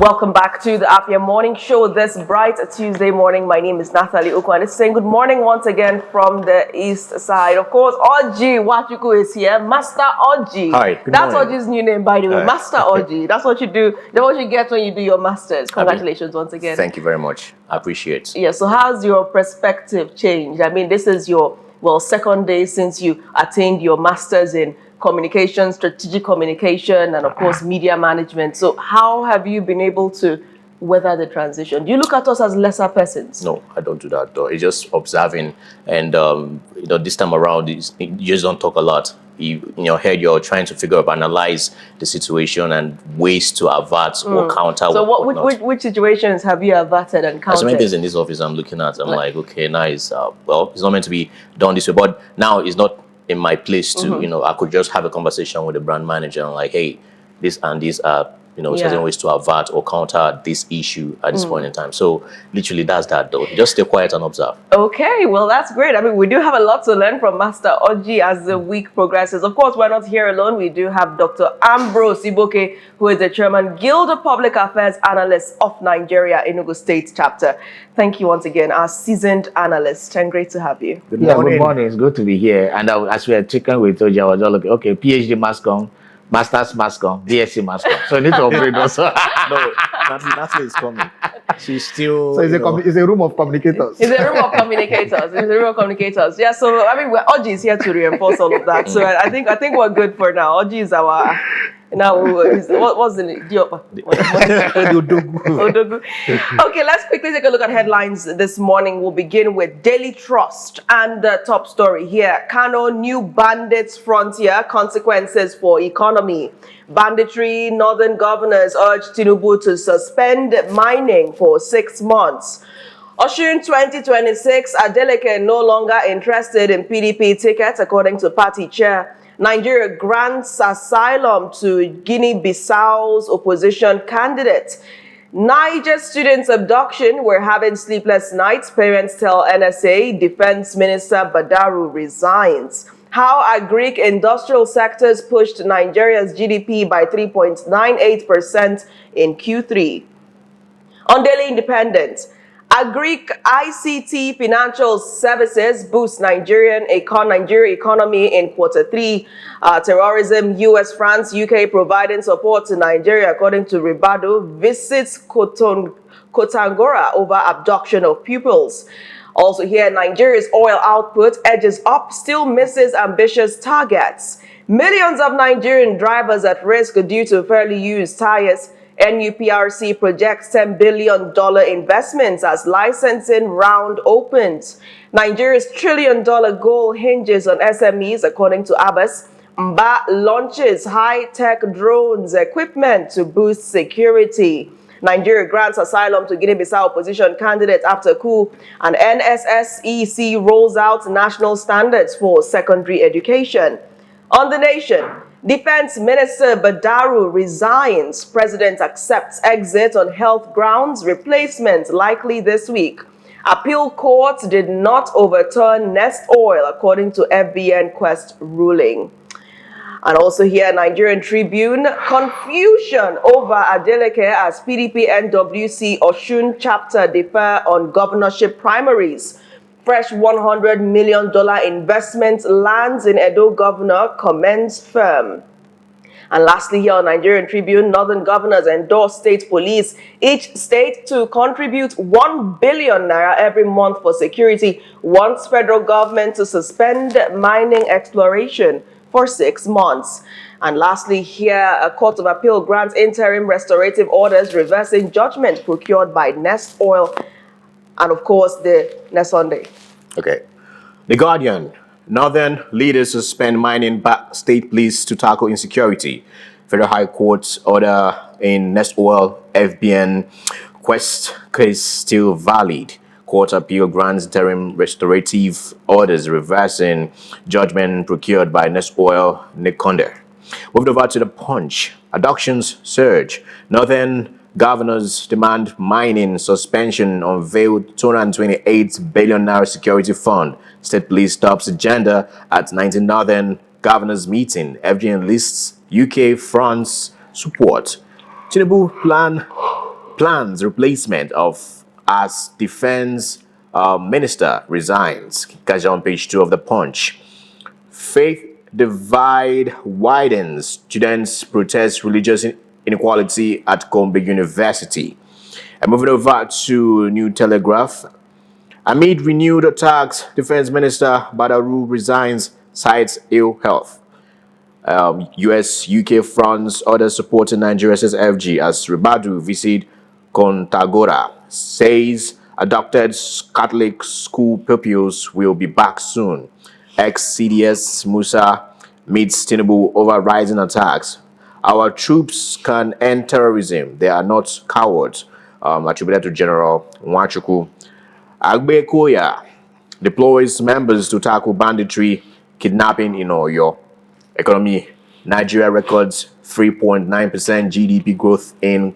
Welcome back to the Afia Morning Show this bright Tuesday morning. My name is Natalie Oko, and it's saying good morning once again from the east side. Of course, Oji Wachuku is here. Master Oji. Hi, good That's morning. Oji's new name, by the way. Hi. Master Oji. That's what you do. That's what you get when you do your masters. Congratulations once again. Thank you very much. I appreciate it. Yeah, so how's your perspective changed? I mean, this is your, second day since you attained your masters in communication, strategic communication, and of course, media management. So how have you been able to weather the transition? Do you look at us as lesser persons? No, I don't do that though. It's just observing, and this time around, you just don't talk a lot. In your head, you're trying to figure out, analyze the situation and ways to avert or counter. So which situations have you averted and countered? As many things in this office I'm looking at, I'm like, okay, nice. Well, it's not meant to be done this way, but now it's not in my place to, I could just have a conversation with the brand manager and like, hey, this and these are, certain ways to avert or counter this issue at this point in time. So literally that's that though. Just stay quiet and observe. Okay, well, that's great. I mean, we do have a lot to learn from Master Oji as the week progresses. Of course, we're not here alone. We do have Dr. Ambrose Igboke, who is the Chairman, Guild of Public Affairs Analysts of Nigeria, Enugu State chapter. Thank you once again, our seasoned analyst, and great to have you. Good morning. It's good to be here. And as we had chicken with Oji, I was all like, okay, PhD mask on, Master's mask on, DSC mask on. So I need to upgrade also. No, Natalie is coming. She's still. So it's a room of communicators. It's a room of communicators. It's a room of communicators. Yeah. So I mean, Oji is here to reinforce all of that. So I think we're good for now. Oji is our. Now, what's the name? Odogu. Okay, let's quickly take a look at headlines this morning. We'll begin with Daily Trust and the top story here. Kano, new bandits frontier, consequences for economy. Banditry, northern governors urge Tinubu to suspend mining for 6 months. Oshun 2026, Adeleke no longer interested in PDP ticket, according to party chair. Nigeria grants asylum to Guinea-Bissau's opposition candidate. Niger students' abduction. We're having sleepless nights. Parents tell NSA. Defense Minister Badaru resigns. How agric industrial sectors pushed Nigeria's GDP by 3.98% in Q3. On Daily Independent, Agric ICT financial services boost Nigeria economy in Q3. Terrorism, US, France, UK providing support to Nigeria, according to Ribado, visits Kotangora over abduction of pupils. Also here, Nigeria's oil output edges up, still misses ambitious targets. Millions of Nigerian drivers at risk due to fairly used tires. NUPRC projects $10 billion investments as licensing round opens. Nigeria's $1 trillion goal hinges on SMEs, according to Abbas. Mba launches high-tech drones equipment to boost security. Nigeria grants asylum to Guinea-Bissau opposition candidate after coup. And NSSEC rolls out national standards for secondary education. On the Nation, Defense Minister Badaru resigns. President accepts exit on health grounds. Replacement likely this week. Appeal court did not overturn Nest Oil, according to FBN Quest ruling. And also here, Nigerian Tribune, confusion over Adeleke as PDP NWC Oshun chapter defer on governorship primaries. Fresh $100 million investment lands in Edo governor commends firm. And lastly here on Nigerian Tribune, northern governors endorse state police, each state to contribute 1 billion naira every month for security, wants federal government to suspend mining exploration for 6 months. And lastly here, a court of appeal grants interim restorative orders reversing judgment procured by Nest Oil. And of course, the next Sunday. Okay. The Guardian. Northern leaders suspend mining back state police to tackle insecurity. Federal High Court's order in Nest Oil FBN Quest case still valid. Court appeal grants interim restorative orders reversing judgment procured by Nest Oil Nikonde. Moved over to the Punch. Abductions surge. Northern governors demand mining suspension, unveiled 228 billion naira security fund. State police stops agenda at 19 Northern governors meeting. FG enlists UK, France support. Tinubu plan plans replacement of as defense minister resigns. Catch on page 2 of the Punch. Faith divide widens. Students protest religious inequality at Gombe University. And moving over to New Telegraph. Amid renewed attacks, Defense Minister Badaru resigns, cites ill health. US, UK, France, others supporting Nigeria says FG as Ribadu visit Kontagora. Says adopted Catholic school pupils will be back soon. Ex-CDS Musa meets Tinubu over rising attacks. Our troops can end terrorism. They are not cowards. Attributed to General Nwachukwu. Agbe Koya deploys members to tackle banditry, kidnapping in Oyo. Economy. Nigeria records 3.9% GDP growth in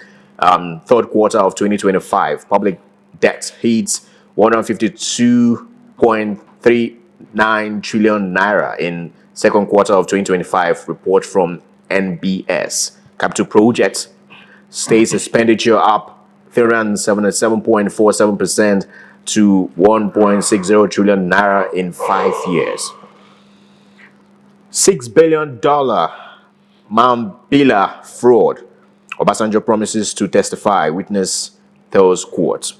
third quarter of 2025. Public debt hits 152.39 trillion naira in second quarter of 2025. Report from NBS. Capital projects. States expenditure up 377.47% to 1.60 trillion naira in 5 years. $6 billion Mambila fraud. Obasanjo promises to testify. Witness tells court.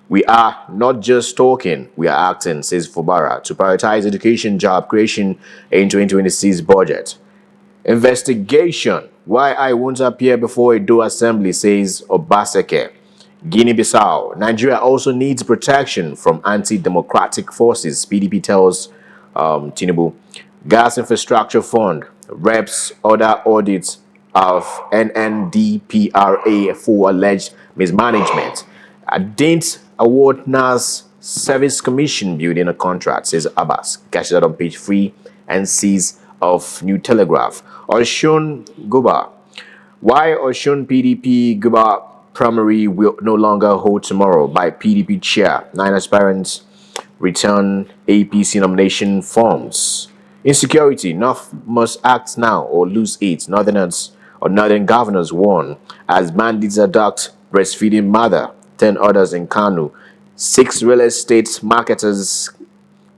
We are not just talking, we are acting, says Fubara, to prioritize education job creation in 2026 budget. Investigation. Why I won't appear before a Do assembly, says Obaseke. Guinea-Bissau. Nigeria also needs protection from anti-democratic forces, PDP tells Tinubu. Gas Infrastructure Fund reps other audits of NNDPRA for alleged mismanagement. Didn't award NAS Service Commission building a contract, says Abbas. Catch that on page 3 and 6 of New Telegraph. Oshun Guba. Why Oshun PDP Guba primary will no longer hold tomorrow by PDP chair. 9 aspirants return APC nomination forms. Insecurity. North must act now or lose it. Northerners or northern governors warn as bandits abduct breastfeeding mother. 10 others in Kanu. 6 real estate marketers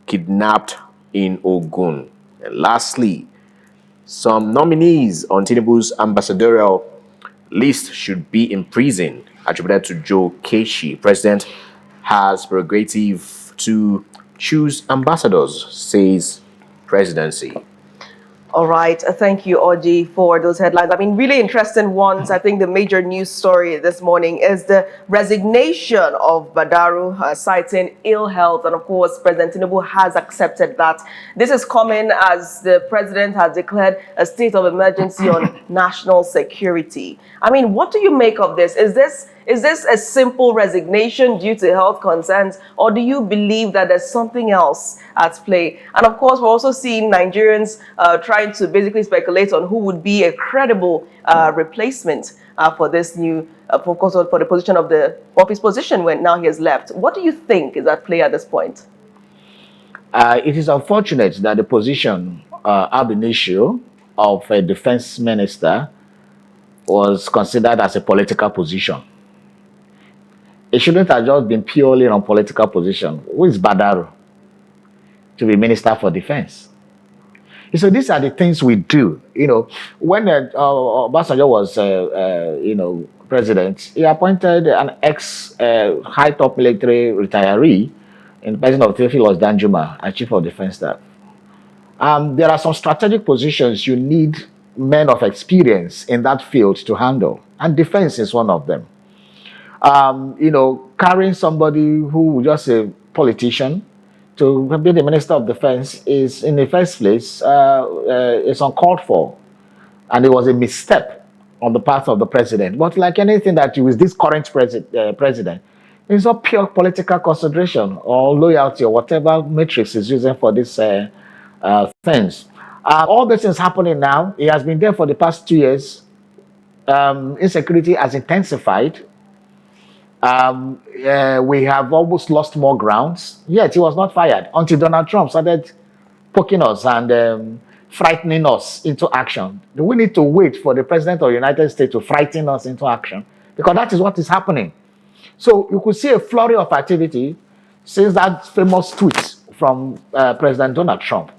kidnapped in Ogun. And lastly, some nominees on Tinubu's ambassadorial list should be in prison, attributed to Joe Keshi. President has prerogative to choose ambassadors, says presidency. All right. Thank you, Oji, for those headlines. I mean, really interesting ones. I think the major news story this morning is the resignation of Badaru, citing ill health. And of course, President Tinubu has accepted that. This is coming as the president has declared a state of emergency on national security. I mean, what do you make of this? Is this a simple resignation due to health concerns, or do you believe that there's something else at play? And of course, we're also seeing Nigerians trying to basically speculate on who would be a credible replacement for this new, for the position of his position when now he has left. What do you think is at play at this point? It is unfortunate that the position ab initio of a defense minister was considered as a political position. It shouldn't have just been purely on political position. Who is Badaru to be Minister for Defense? So these are the things we do. You know, when Obasanjo was, president, he appointed an ex-high top military retiree in the person of Theophilus Danjuma as Chief of Defense Staff. There are some strategic positions you need men of experience in that field to handle, and defense is one of them. Carrying somebody who just a politician to be the Minister of Defense is, in the first place, is uncalled for. And it was a misstep on the part of the president. But like anything that with this current president, it's not pure political consideration or loyalty or whatever matrix is using for these things. All this is happening now. He has been there for the past 2 years. Insecurity has intensified. We have almost lost more grounds, yet he was not fired until Donald Trump started poking us and frightening us into action. Do we need to wait for the President of the United States to frighten us into action because that is what is happening. So you could see a flurry of activity since that famous tweet from President Donald Trump,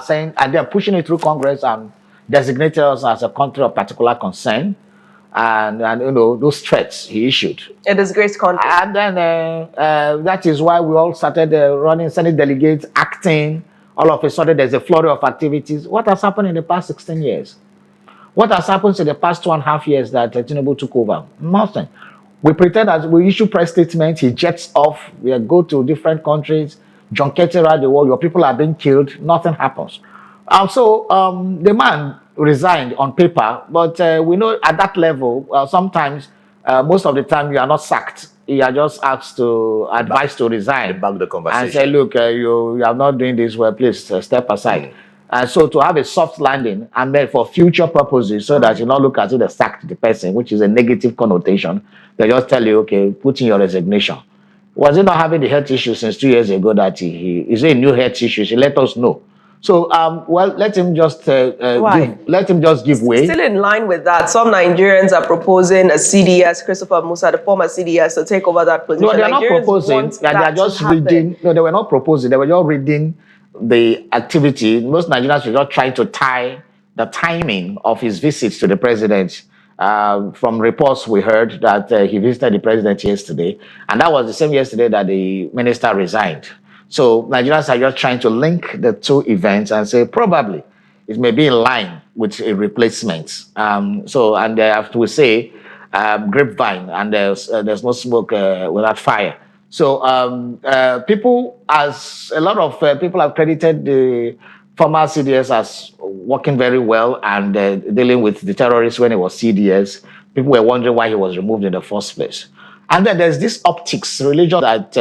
saying, and they're pushing it through Congress and designated us as a country of particular concern, and you know, those threats he issued. A disgraced country. And then that is why we all started running Senate delegates, acting. All of a sudden, there's a flurry of activities. What has happened in the past 16 years? What has happened in the past 2.5 years that Tinubu took over? Nothing. We pretend as we issue press statements, he jets off, we go to different countries, junket around the world, your people are being killed, nothing happens. So the man resigned on paper, but we know at that level, sometimes, most of the time you are not sacked. You are just asked to advise to resign. Back the conversation. And say, look, you are not doing this well, please step aside. And so to have a soft landing and then for future purposes, so that you not look as if they sacked the person, which is a negative connotation, they just tell you, okay, put in your resignation. Was he not having the health issue since 2 years ago that he is a new health issue? He let us know. So, well, let him just give way. Still in line with that, some Nigerians are proposing a CDS, Christopher Musa, the former CDS, to take over that position. No, they are not proposing. They are just reading. No, they were not proposing. They were just reading the activity. Most Nigerians were just trying to tie the timing of his visits to the president. From reports we heard that he visited the president yesterday, and that was the same yesterday that the minister resigned. So Nigerians are just trying to link the two events and say probably it may be in line with a replacement. So, and after we say grapevine, and there's no smoke without fire. So people, as a lot of people have credited the former CDS as working very well and dealing with the terrorists when he was CDS. People were wondering why he was removed in the first place. And then there's this optics religion that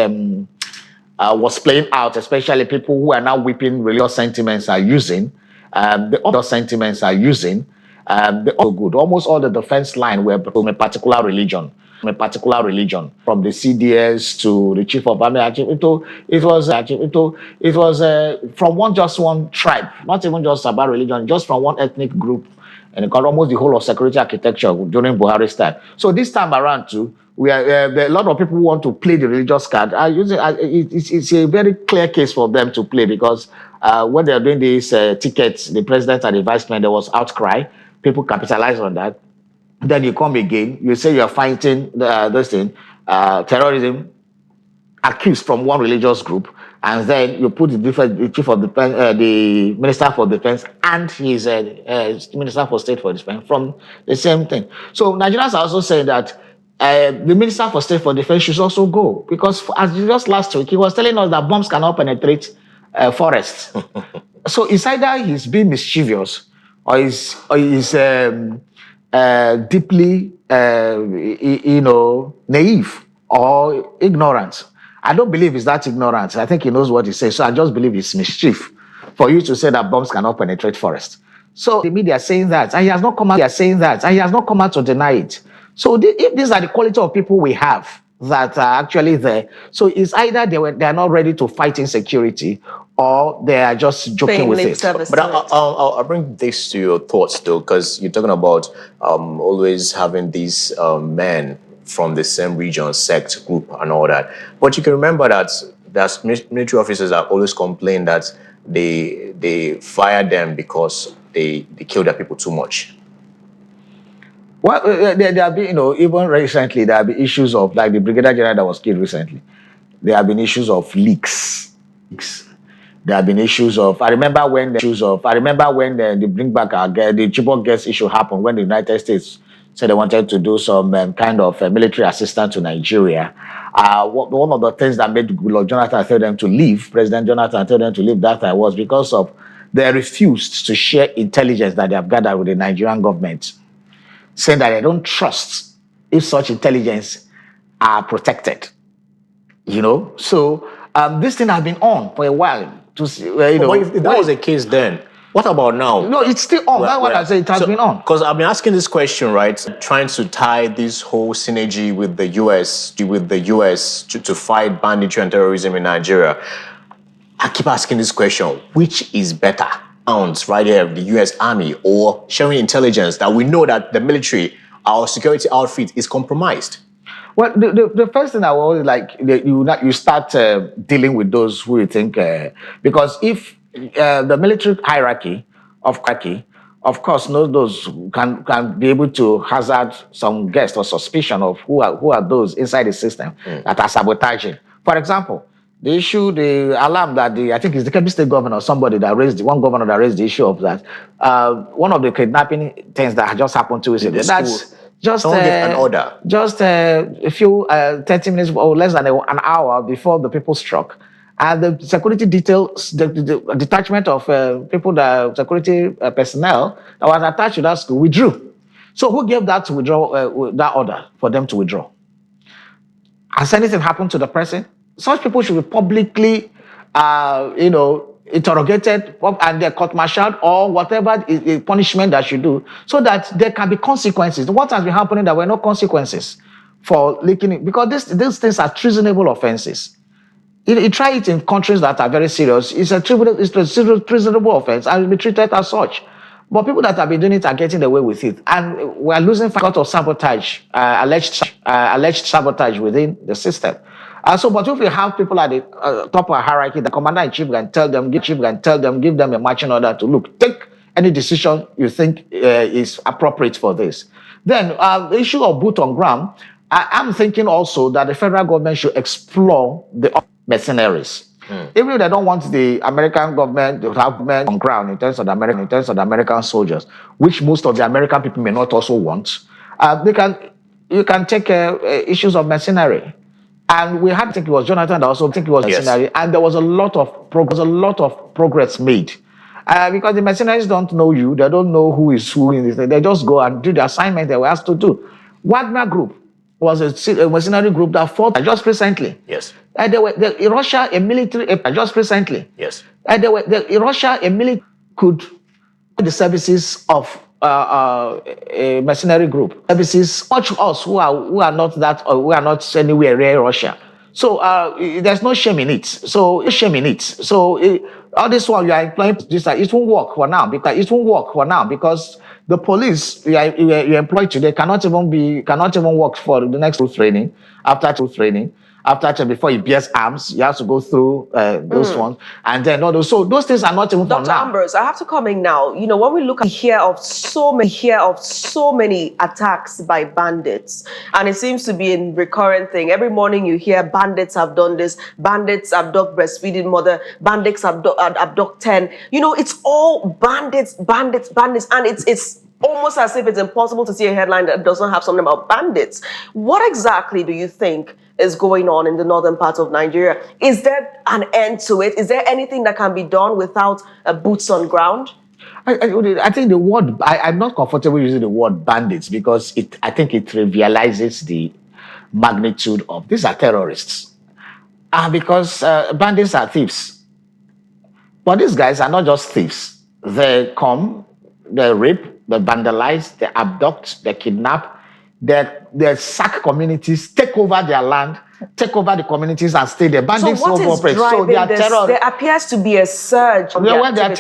was playing out, especially people who are now whipping religious sentiments are using. The other sentiments are using. They're all good. Almost all the defense line were from a particular religion. From the CDS to the chief of army. It was from one tribe, not even just about religion, just from one ethnic group, and it got almost the whole of security architecture during Buhari's time. So this time around too, there are a lot of people who want to play the religious card. It's a very clear case for them to play, because when they are doing these tickets, the president and the vice president, there was outcry. People capitalize on that. Then you come again, you say you're fighting this thing, terrorism, accused from one religious group, and then you put the chief of the minister for defense and his minister for state for defense from the same thing. So Nigerians are also saying that the minister for state for defense should also go, because as just last week he was telling us that bombs cannot penetrate forests. So it's either he's being mischievous or he's deeply, naive or ignorant. I don't believe it's that ignorant. I think he knows what he says. So I just believe it's mischief for you to say that bombs cannot penetrate forest. So the media are saying that, and he has not come out to deny it. So if these are the quality of people we have that are actually there, so it's either they are not ready to fight insecurity, or they are just joking with it. But I'll bring this to your thoughts though, because you're talking about always having these men from the same region, sect, group, and all that. But you can remember that there's military officers that always complain that they fire them because they kill their people too much. Well, there have been, even recently, there have been issues of, like the Brigadier General that was killed recently. There have been issues of leaks. There have been issues of, I remember when the bring back the Chibok gas issue happened, when the United States said they wanted to do some kind of military assistance to Nigeria. One of the things that made Jonathan tell them to leave, President Jonathan tell them to leave that time, was because of they refused to share intelligence that they have gathered with the Nigerian government, saying that they don't trust if such intelligence are protected. So this thing has been on for a while. To see, but if that was the case then, what about now? No, it's still on. That's what I say. It has been on. Because I've been asking this question, right? Trying to tie this whole synergy with the US to fight banditry and terrorism in Nigeria. I keep asking this question: which is better? Right here, the US Army, or sharing intelligence that we know that the military our security outfit is compromised? Well, the first thing I will always like, you start dealing with those who you think, because if the military hierarchy, of course, knows those who can be able to hazard some guess or suspicion of who are those inside the system that are sabotaging. For example, the alarm that I think it's the Kebbi State governor, somebody that raised, one governor that raised the issue of that. One of the kidnapping things that just happened to us. That's just someone gave an order. Just a few 30 minutes or less than an hour before the people struck. And the security details, the detachment of people, the security personnel that was attached to that school withdrew. So who gave that to withdraw that order for them to withdraw? Has anything happened to the person? Such people should be publicly, interrogated and they're court-martialed or whatever punishment that should do, so that there can be consequences. What has been happening, there were no consequences for leaking it, because these things are treasonable offenses. You try it in countries that are very serious, it's a treasonable offense and will be treated as such. But people that have been doing it are getting away with it. And we're losing because of sabotage, alleged sabotage within the system. But if you have people at the top of a hierarchy, the commander-in-chief can tell them, give them a marching order to look, take any decision you think is appropriate for this. Then the issue of boot on ground, I'm thinking also that the federal government should explore the mercenaries. Even if they don't want the American government to have men on ground in terms of the American soldiers, which most of the American people may not also want, you can take issues of mercenary. And we had, I think it was Jonathan that also think it was mercenary, and there was a lot of progress made. Because the mercenaries don't know you, they don't know who is who in this, they just go and do the assignment they were asked to do. Wagner Group was a mercenary group that fought just recently. Yes. And in Russia, a military just recently. Yes. And in Russia, a military could the services of a mercenary group. Services much us who are not that, or who are not anywhere near Russia. So there's no shame in it. So all this while you are employing this, it won't work for now because the police you employ today cannot even work for the next training. After before he bears arms, you have to go through those ones, and then all those. So those things are not even for now. Dr. Ambrose, I have to come in now. You know, when we look at hear of so many attacks by bandits, and it seems to be a recurrent thing. Every morning you hear bandits have done this, bandits abduct breastfeeding mother, bandits abduct 10. You know, it's all bandits, and it's almost as if it's impossible to see a headline that doesn't have something about bandits. What exactly do you think is going on in the northern part of Nigeria? Is there an end to it? Is there anything that can be done without boots on ground? I think the word, I'm not comfortable using the word bandits because I think it trivializes the magnitude of these are terrorists. Because bandits are thieves. But these guys are not just thieves. They come, they rape, they vandalize, they abduct, they kidnap, they sack communities, take over their land, take over the communities and stay there. Bandits so what is operate. driving So they are this? terrorists. There appears to be a surge. When they are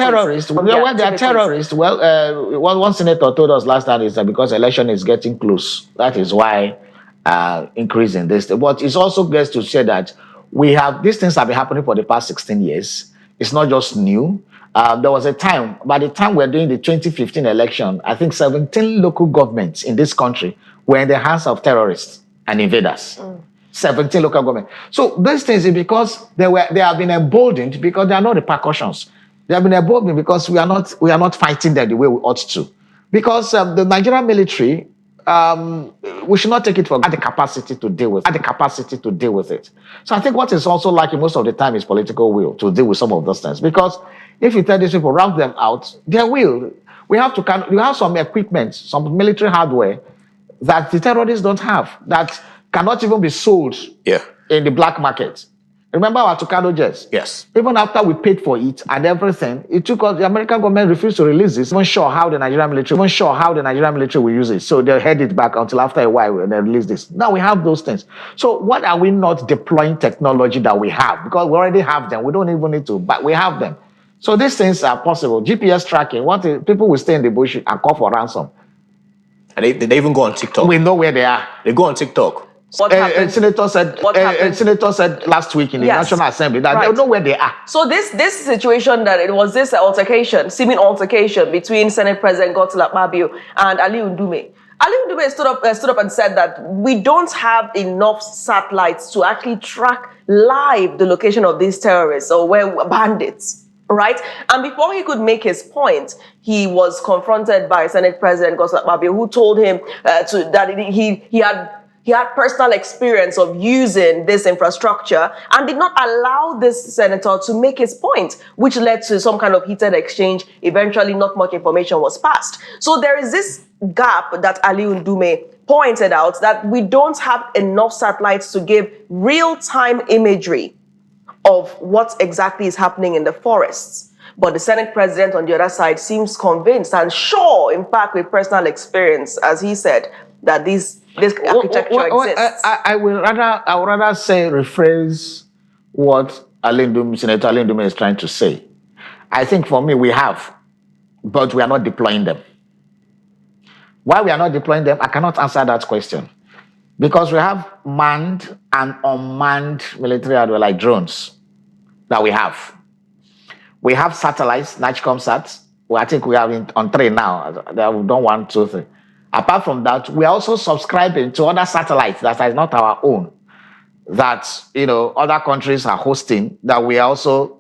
terrorists, well, one senator told us last time is that because election is getting close, that is why increasing this. But it also gets to say that these things have been happening for the past 16 years. It's not just new. There was a time, by the time we're doing the 2015 election, I think 17 local governments in this country were in the hands of terrorists and invaders. 17 local governments. So these things is because they have been emboldened because there are no repercussions. They have been emboldened because we are not fighting them the way we ought to. Because the Nigerian military, we should not take it for granted, the capacity to deal with it. So I think what is also lacking most of the time is political will to deal with some of those things. Because if you tell these people, round them out, they will. We have some equipment, some military hardware that the terrorists don't have, that cannot even be sold in the black market. Remember our Tucano jets? Yes. Even after we paid for it and everything, it took us, the American government refused to release it. Even sure how the Nigerian military will use it. So they held it back until after a while when they released this. Now we have those things. So what are we not deploying technology that we have? Because we already have them. We don't even need to, but we have them. So these things are possible. GPS tracking, people will stay in the bush and call for ransom. And they even go on TikTok. We know where they are. They go on TikTok. What happened? Senator said last week in the Yes. National Assembly that Right. they know where they are. So this situation that it was this altercation, seeming altercation between Senate President Godswill Akpabio and Ali Ndume. Ali Ndume stood up and said that we don't have enough satellites to actually track live the location of these terrorists or where bandits. Right? And before he could make his point, he was confronted by Senate President Godswill Akpabio, who told him that he had personal experience of using this infrastructure and did not allow this senator to make his point, which led to some kind of heated exchange. Eventually, not much information was passed. So there is this gap that Ali Ndume pointed out, that we don't have enough satellites to give real-time imagery of what exactly is happening in the forests. But the Senate president on the other side seems convinced and sure, in fact, with personal experience, as he said, that this architecture exists. I would rather say rephrase what Senator Ali Ndume is trying to say. I think for me we have, but we are not deploying them. Why we are not deploying them, I cannot answer that question. Because we have manned and unmanned military hardware like drones that we have. We have satellites, NACHCOMsats. Well, I think we are on 3 now. We've done 1, 2, 3. Apart from that, we are also subscribing to other satellites that are not our own, that other countries are hosting, that we are also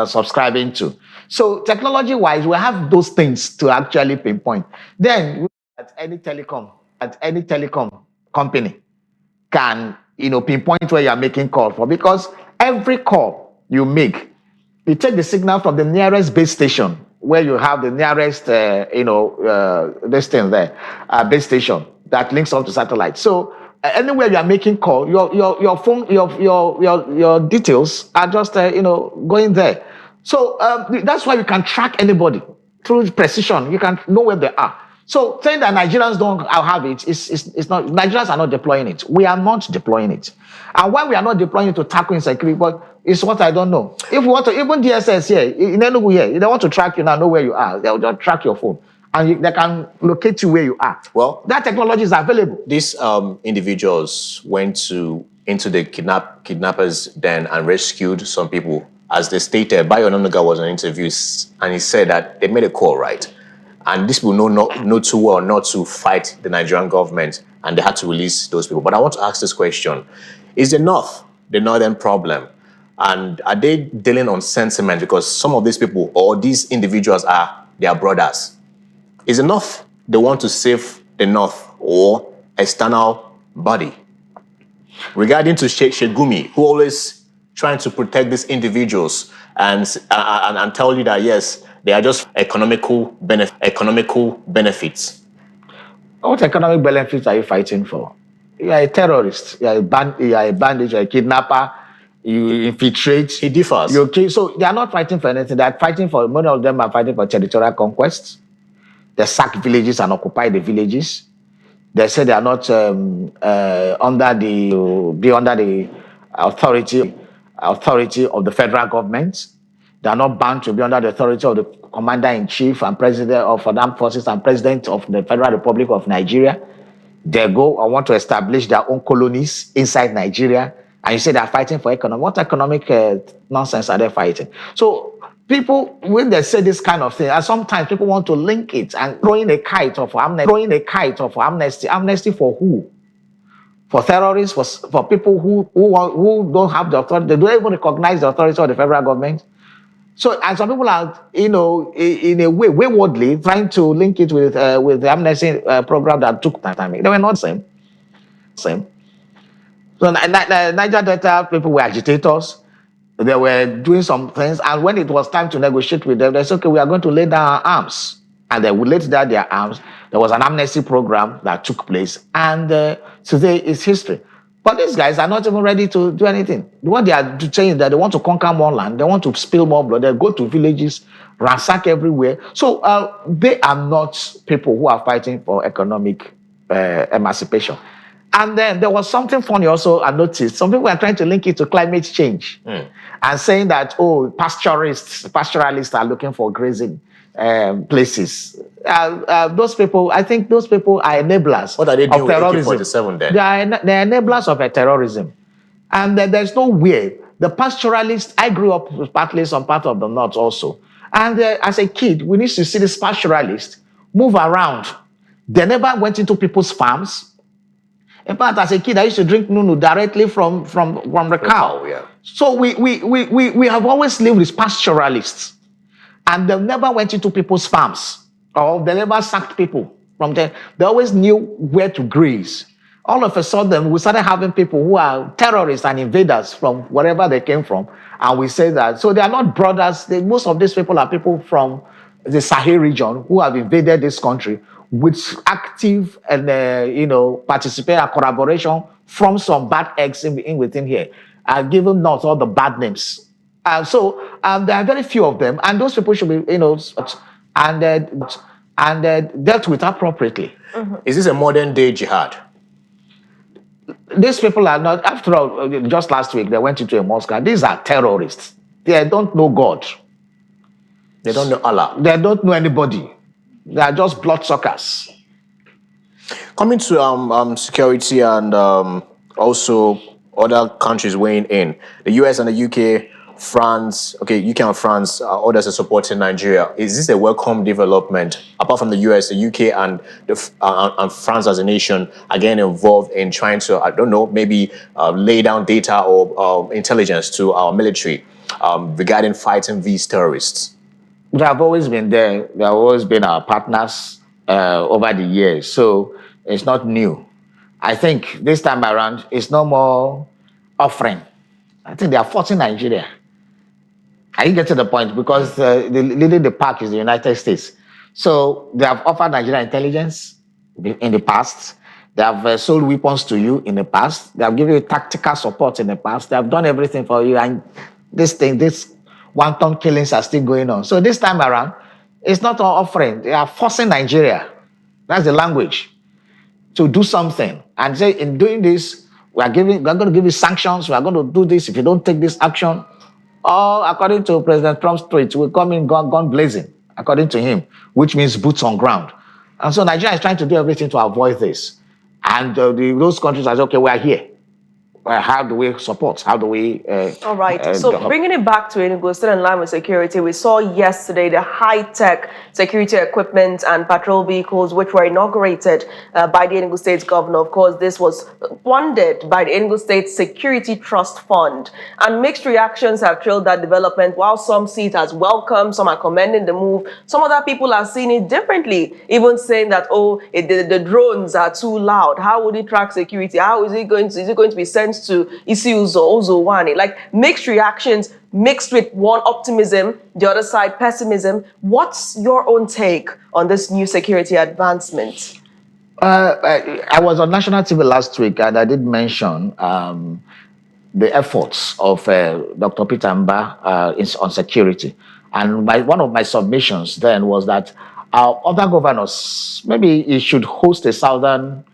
subscribing to. So technology-wise, we have those things to actually pinpoint. Then at any telecom company can pinpoint where you are making call for, because every call you make, you take the signal from the nearest base station where you have the nearest this thing there, base station that links up to satellite. So anywhere you are making call, your phone, your details are just going there. So that's why you can track anybody through precision. You can know where they are. So saying that Nigerians don't have it, it's not. Nigerians are not deploying it. We are not deploying it. And why we are not deploying it to tackle insecurity, but it's what I don't know. If we want to, even DSS here, in Enugu here, if they want to track you now, know where you are, they'll just track your phone. And they can locate you where you are. Well, that technology is available. These individuals went into the kidnappers' den and rescued some people. As they stated, Bayo Onanuga was on interviews, and he said that they made a call, right? And these people know too well not to fight the Nigerian government, and they had to release those people. But I want to ask this question. Is the North the northern problem? And are they dealing on sentiment? Because some of these people or these individuals are their brothers. Is the North the one to save the North or external body? Regarding to Sheikh Gumi, who always trying to protect these individuals and tell you that, yes, they are just economical benefits. What economic benefits are you fighting for? You are a terrorist. You are a bandit. You are a kidnapper. You infiltrate. It differs. So they are not fighting for anything. They are fighting for, many of them are fighting for territorial conquest. They sack villages and occupy the villages. They say they are not under the authority of the federal government. They are not bound to be under the authority of the commander-in-chief and president of the armed forces and president of the Federal Republic of Nigeria. They go and want to establish their own colonies inside Nigeria. And you say they are fighting for economic. What economic nonsense are they fighting? So people, when they say this kind of thing, and sometimes people want to link it and throwing a kite of amnesty. Amnesty for who? For terrorists, for people who don't have the authority. They don't even recognize the authority of the federal government. So, and some people are, in a way, waywardly trying to link it with the amnesty program that took time. They were not the same. So, Niger Delta people were agitators. They were doing some things, and when it was time to negotiate with them, they said, "Okay, we are going to lay down our arms." And they would lay down their arms. There was an amnesty program that took place, and today is history. But these guys are not even ready to do anything. What they are saying is that they want to conquer more land, they want to spill more blood, they go to villages, ransack everywhere. So they are not people who are fighting for economic emancipation. And then there was something funny also I noticed. Some people are trying to link it to climate change and saying that, pastoralists are looking for grazing. places. Those people, I think those people are enablers What are they doing of with terrorism. AK-47 then? They're enablers of terrorism. And there's no way. The pastoralists, I grew up partly some part of the north also. And as a kid, we need to see these pastoralists move around. They never went into people's farms. In fact, as a kid, I used to drink nunu directly from the cow. Yeah. So we have always lived with pastoralists. And they never went into people's farms. Or they never sacked people from there. They always knew where to graze. All of a sudden, we started having people who are terrorists and invaders from wherever they came from. And we say that. So they are not brothers. Most of these people are people from the Sahel region who have invaded this country with active and, participation and collaboration from some bad eggs in within here. I've given not all the bad names. So there are very few of them. And those people should be, dealt with appropriately. Mm-hmm. Is this a modern day jihad? These people are not, after all, just last week, they went into a mosque. These are terrorists. They don't know God. They don't know Allah. They don't know anybody. They are just bloodsuckers. Coming to security and also other countries weighing in, the US and the UK, France, UK and France, others are supporting Nigeria. Is this a welcome development? Apart from the US, the UK and France as a nation are getting involved in trying to, I don't know, maybe lay down data or intelligence to our military regarding fighting these terrorists. They have always been there. They have always been our partners over the years. So it's not new. I think this time around, it's no more offering. I think they are forcing Nigeria. I get to the point because leading the pack is the United States. So they have offered Nigeria intelligence in the past. They have sold weapons to you in the past. They have given you tactical support in the past. They have done everything for you. And this wanton killings are still going on. So this time around, it's not an offering. They are forcing Nigeria. That's the language. To do something. And say, in doing this, we're going to give you sanctions. We are going to do this if you don't take this action. Or according to President Trump's tweet, will come in gun blazing, according to him, which means boots on ground. And so Nigeria is trying to do everything to avoid this. And those countries are okay, we are here. How do we support? How do we... All right. So bringing it back to Enugu, still in line with security, we saw yesterday the high-tech security equipment and patrol vehicles which were inaugurated by the Enugu State governor. Of course, this was funded by the Enugu State Security Trust Fund. And mixed reactions have trailed that development. While some see it as welcome, some are commending the move. Some other people are seeing it differently, even saying that, the drones are too loud. How would it track security? How is it going to be sent to Isi Uzowani? Like mixed reactions, mixed with one optimism, the other side pessimism. What's your own take on this new security advancement? I was on national TV last week and I did mention the efforts of Dr. Peter Mba on security. And one of my submissions then was that our other governors, maybe he should host a southern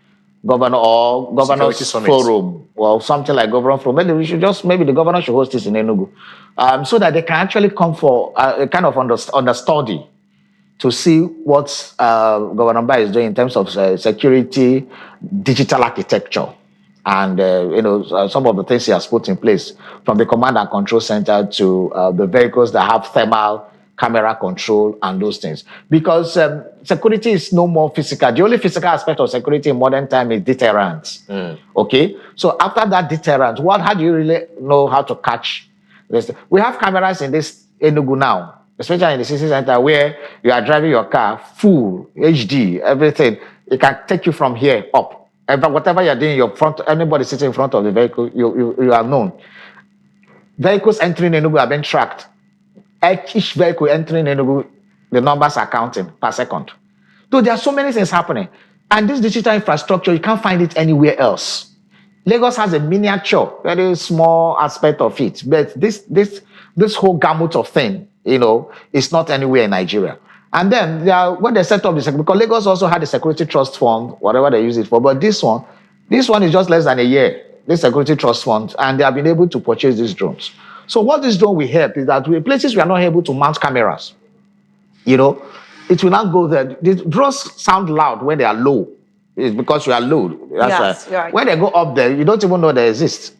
governor or governors forum or something like governor forum. Maybe the governor should host this in Enugu, so that they can actually come for a kind of understudy to see what Governor Mba is doing in terms of security, digital architecture, and some of the things he has put in place, from the command and control center to the vehicles that have thermal camera control and those things. Because security is no more physical. The only physical aspect of security in modern time is deterrence. Okay? So after that deterrence, how do you really know how to catch this? We have cameras in this Enugu now, especially in the city center where you are driving your car, full, HD, everything. It can take you from here up. Whatever you're doing, your front, anybody sitting in front of the vehicle, you are known. Vehicles entering Enugu are being tracked. Each vehicle entering Enugu, the numbers are counting per second. So there are so many things happening. And this digital infrastructure, you can't find it anywhere else. Lagos has a miniature, very small aspect of it. But this whole gamut of thing, is not anywhere in Nigeria. And then when they set up this, because Lagos also had a security trust fund, whatever they use it for. But this one is just less than a year, this security trust fund, and they have been able to purchase these drones. So what this drone will help is that places we are not able to mount cameras. You know, it will not go there. The drones sound loud when they are low. It's because you are low. That's Yes, why. you're right. When they go up there, you don't even know they exist.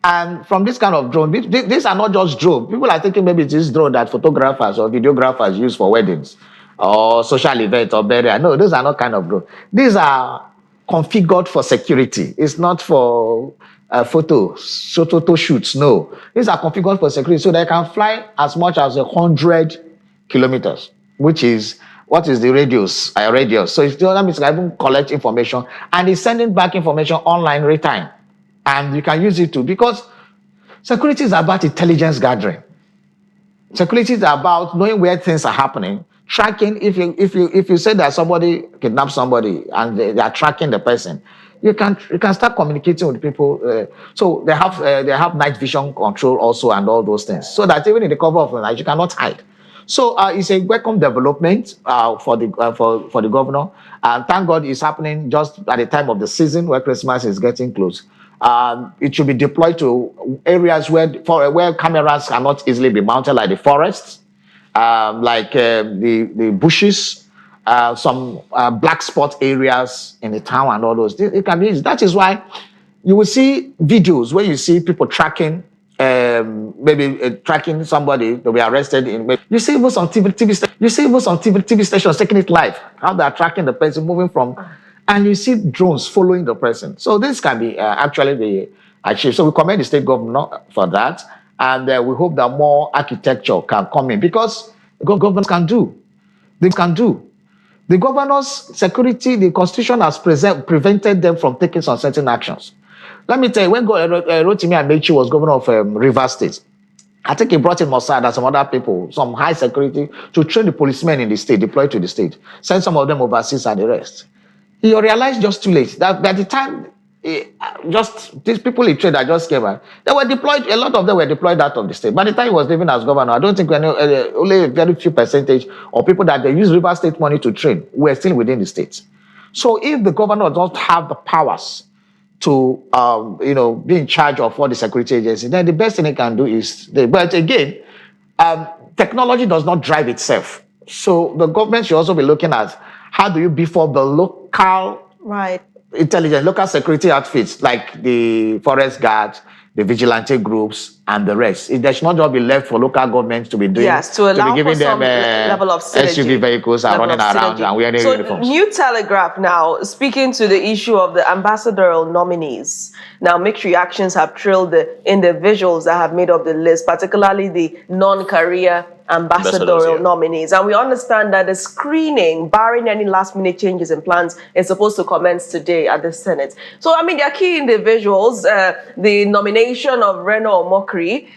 And from this kind of drone, these are not just drone. People are thinking maybe it's this drone that photographers or videographers use for weddings or social events or burial. No, those are not kind of drone. These are configured for security. It's not for photo shoots. No, these are configured for security, so they can fly as much as 100 kilometers, which is what is the radius? Radius. So that means I can collect information and it's sending back information online real time. And you can use it too, because security is about intelligence gathering. Security is about knowing where things are happening, tracking. If you say that somebody kidnapped somebody and they are tracking the person, you can start communicating with people. So they have night vision control also and all those things, so that even in the cover of the night you cannot hide. So it's a welcome development for the governor, and thank God it's happening just at the time of the season where Christmas is getting close. It should be deployed to areas where cameras cannot easily be mounted, like the forests, like the bushes, some black spot areas in the town and all those. It can be easy. That is why you will see videos where you see people tracking, maybe tracking somebody to be arrested. You see most on TV stations taking it live, how they are tracking the person moving from, and you see drones following the person. So this can be actually be achieved. So we commend the state governor for that, and we hope that more architecture can come in, because governments can do. They can do. The governor's security, the constitution has prevented them from taking some certain actions. Let me tell you, when Rotimi Amechi was governor of Rivers State, I think he brought in Mossad and some other people, some high security, to train the policemen in the state, deployed to the state, send some of them overseas and the rest. He realized just too late that by the time just these people he trained that just came out, they were deployed, a lot of them were deployed out of the state. By the time he was leaving as governor, I don't think only a very few percentage of people that they use River State money to train were still within the state. So if the governor doesn't have the powers to be in charge of all the security agencies, then the best thing he can do is but again, technology does not drive itself. So the government should also be looking at how do you beef up the local intelligence, local security outfits like the forest guards, the vigilante groups, and the rest. They should not just be left for local governments to be doing. Yes, to allow be giving for them some level of synergy. SUV vehicles and running around and wearing uniforms. New Telegraph now, speaking to the issue of the ambassadorial nominees. Now, mixed reactions have trailed the individuals that have made up the list, particularly the non-career ambassadorial nominees. And we understand that the screening, barring any last-minute changes in plans, is supposed to commence today at the Senate. So, I mean, there are key individuals. The nomination of Reno Omokri,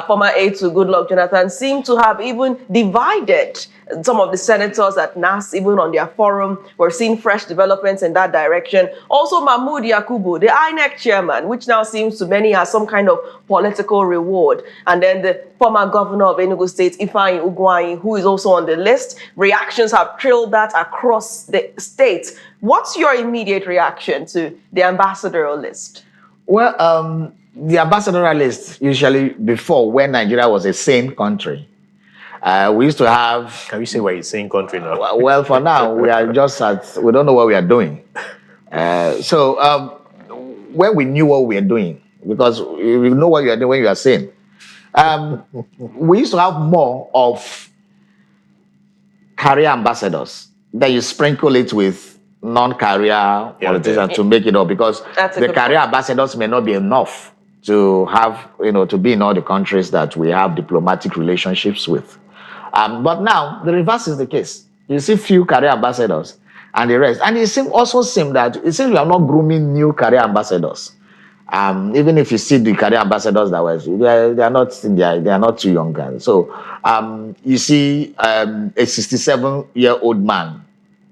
former aide to Goodluck Jonathan, seem to have even divided some of the senators at NAS, even on their forum. We're seeing fresh developments in that direction. Also, Mahmood Yakubu, the INEC chairman, which now seems to many as some kind of political reward. And then the former governor of Enugu State, Ifeanyi Ugwuanyi, who is also on the list. Reactions have trailed that across the state. What's your immediate reaction to the ambassadorial list? Well, the ambassadorial list, usually before, when Nigeria was a sane country, we used to have... Can we say we're a sane country now? Well, for now, we are just we don't know what we are doing. So when we knew what we were doing, because you know what you are doing when you are sane, we used to have more of career ambassadors. Then you sprinkle it with non-career politicians to make it up, because the career ambassadors may not be enough to have, to be in all the countries that we have diplomatic relationships with. But now, the reverse is the case. You see few career ambassadors and the rest. And it seems that we are not grooming new career ambassadors. Even if you see the career ambassadors that were, they are not too young. So you see a 67-year-old man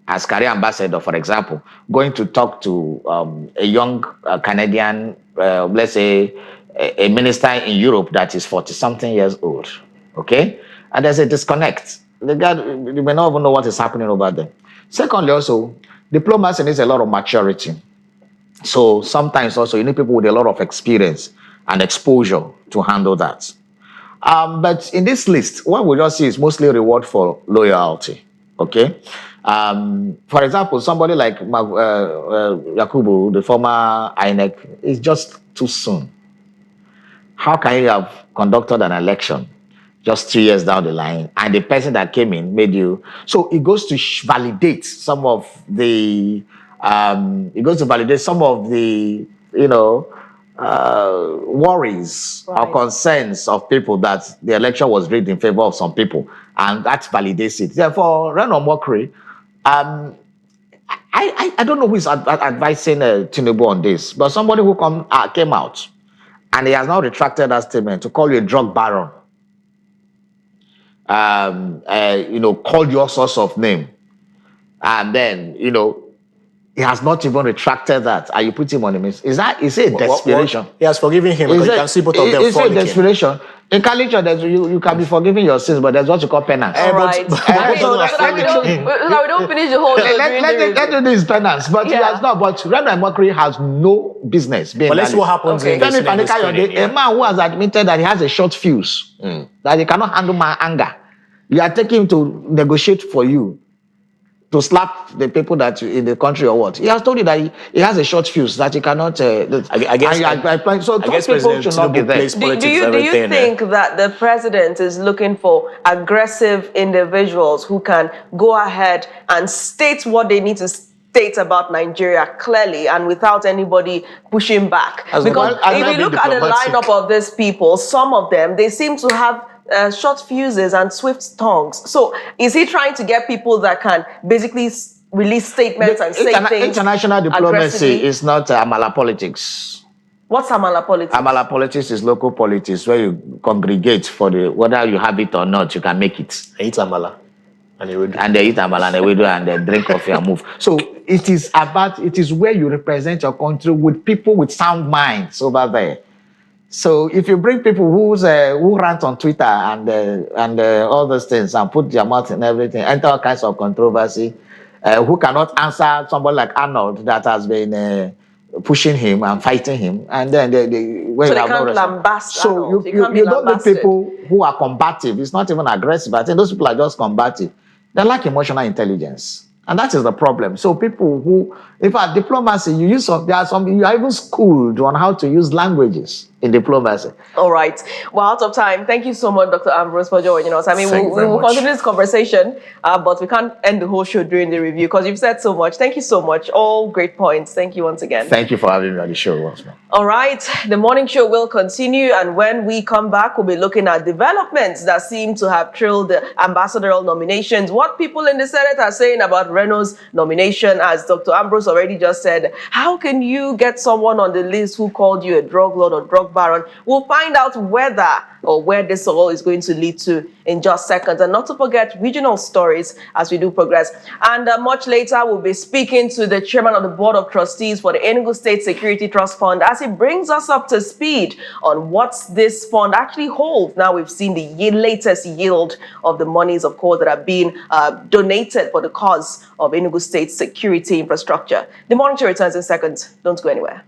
as career ambassador, for example, going to talk to a young Canadian, let's say a minister in Europe that is 40-something years old. Okay? And there's a disconnect. The guy, you may not even know what is happening over there. Secondly, also, diplomacy needs a lot of maturity. So sometimes also you need people with a lot of experience and exposure to handle that. But in this list, what we just see is mostly reward for loyalty. Okay. For example, somebody like Yakubu, the former INEC, is just too soon. How can you have conducted an election just 3 years down the line, and the person that came in made you? So it goes to validate some of the. It goes to validate some of the, worries or Right. concerns of people that the election was rigged in favor of some people, and that validates it. Therefore, Renan Mokri, I don't know who is advising Tinubu on this, but somebody who came out and he has now retracted that statement to call you a drug baron, called you all sorts of name, and then he has not even retracted that, and you put him on the miss. Is it desperation? He has forgiven him because you can see both of them Is it fornicating. desperation? In culture, you can be forgiving your sins, but there's what you call penance. All right. but So that we don't finish the whole show during the review. Let do this penance, but he Yeah. has not. But Renan Mokri has no business being. But let's see what happens Okay. in Femi this next Fani-Kayode, screening, a man who has admitted that he has a short fuse, that he cannot handle my anger. You are taking him to negotiate for you, to slap the people that in the country or what. He has told you that he has a short fuse, that he cannot. I guess so those people President should not be Tinubu there. plays Do politics you very thin, eh? think that the president is looking for aggressive individuals who can go ahead and state what they need to state about Nigeria clearly and without anybody pushing back? As Because well- as if well you be look at the diplomatic. lineup of these people, some of them, they seem to have short fuses and swift tongues. So is he trying to get people that can basically release statements and say things International diplomacy aggressively? is not Amala politics. What's Amala politics? Amala politics is local politics, where you congregate for whether you have it or not, you can make it. I eat amala. And he would. And they eat amala and they will do and they drink coffee and move. So it is where you represent your country with people with sound minds over there. So if you bring people who rant on Twitter and all those things and put their mouth in everything, enter all kinds of controversy, who cannot answer somebody like Arnold that has been pushing him and fighting him, and then when So you they have no can't response. lambast So Arnold. you They can't be don't need lambasted. people who are combative. It's not even aggressive. I think those people are just combative. They lack emotional intelligence. And that is the problem. So people who, in fact, diplomacy, you are even schooled on how to use languages in diplomacy. All right. We're out of time. Thank you so much, Dr. Ambrose, for joining us. I mean, Thank you we very will much. continue this conversation, but we can't end the whole show during the review because you've said so much. Thank you so much. All great points. Thank you once again. Thank you for having me on the show once more. All right. The morning show will continue. And when we come back, we'll be looking at developments that seem to have trailed the ambassadorial nominations. What people in the Senate are saying about Renault's nomination, as Dr. Ambrose already just said. How can you get someone on the list who called you a drug lord or drug baron? We'll find out whether or where this all is going to lead to in just seconds. And not to forget regional stories as we do progress. And much later, we'll be speaking to the chairman of the board of trustees for the Enugu State Security Trust Fund as he brings us up to speed on what this fund actually holds. Now we've seen the latest yield of the monies, of course, that are being donated for the cause of Enugu State security infrastructure. The monitor returns in seconds. Don't go anywhere.